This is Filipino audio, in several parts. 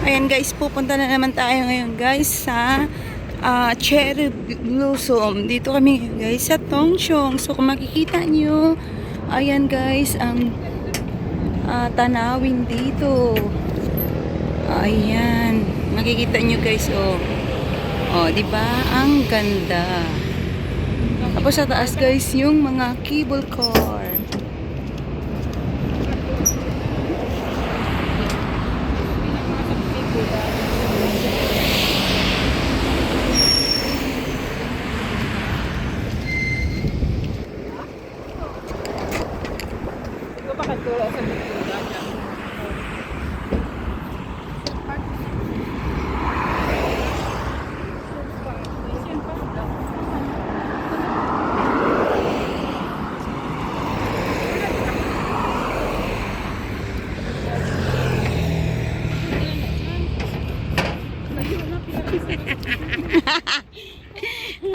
Ayan guys, pupunta na naman tayo ngayon guys sa Cherry Blossom. Dito kami ngayon guys sa Tongchong. So kung makikita nyo, ayan guys ang tanawin dito. Ayan, makikita nyo guys oh. Oh, di ba? Ang ganda. Tapos sa taas guys yung mga cable car.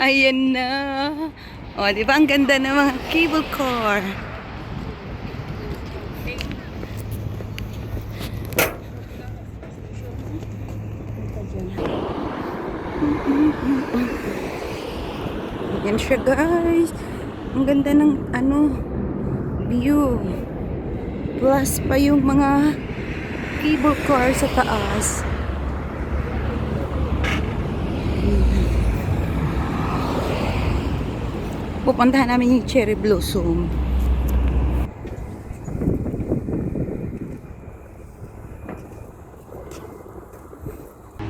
Ayan na. O, di ba ang ganda ng mga cable car? Ayan siya guys. Ang ganda ng view. Plus pa yung mga cable car sa taas. Pupuntahan namin yung Cherry Blossom.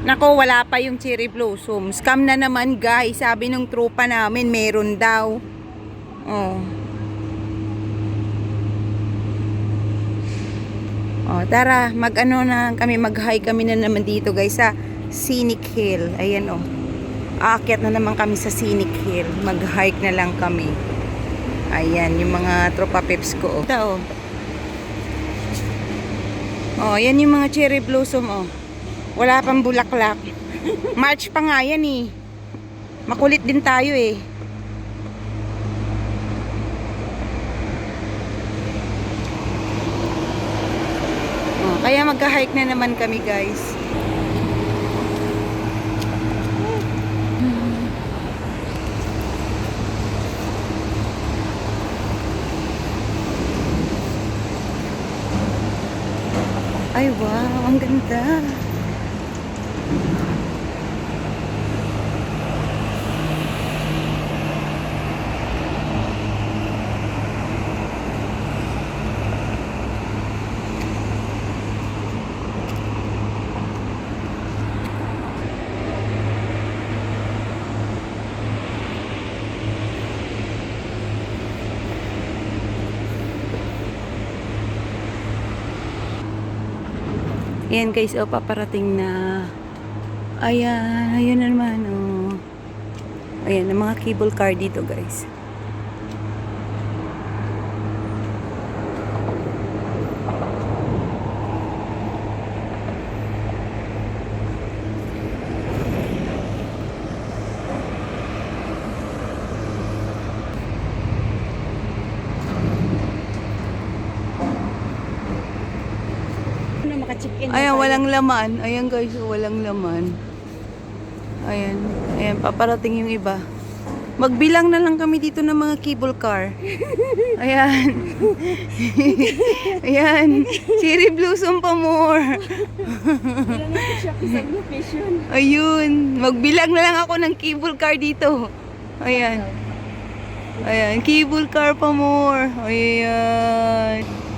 Nako, wala pa yung Cherry Blossom. Scam na naman guys. Sabi nung tropa namin meron daw. Oh. Oh, tara, mag-hike kami na naman dito guys sa Scenic Hill. Ayan oh. Aakyat na naman kami sa Scenic Hill. Mag-hike na lang kami. Ayan, yung mga tropa peps ko. Ito, oh. Oh, yan yung mga cherry blossom, oh. Wala pang bulaklak. March pa nga yan, eh. Makulit din tayo, eh. Oh, kaya mag-hike na naman kami, guys. Ay, wow, ang ganda. Ayan guys, oh, paparating na. Ayan, ayun na naman, oh. Ayan, ang mga cable car dito guys. Ayan, walang laman. Ayan guys, walang laman. Ayan. Ayan, paparating yung iba. Magbilang na lang kami dito ng mga cable car. Ayan. Ayan. Cherry blossom pa more. Ayun. Magbilang na lang ako ng cable car dito. Ayan. Ayan. Cable car pa more. Ayan.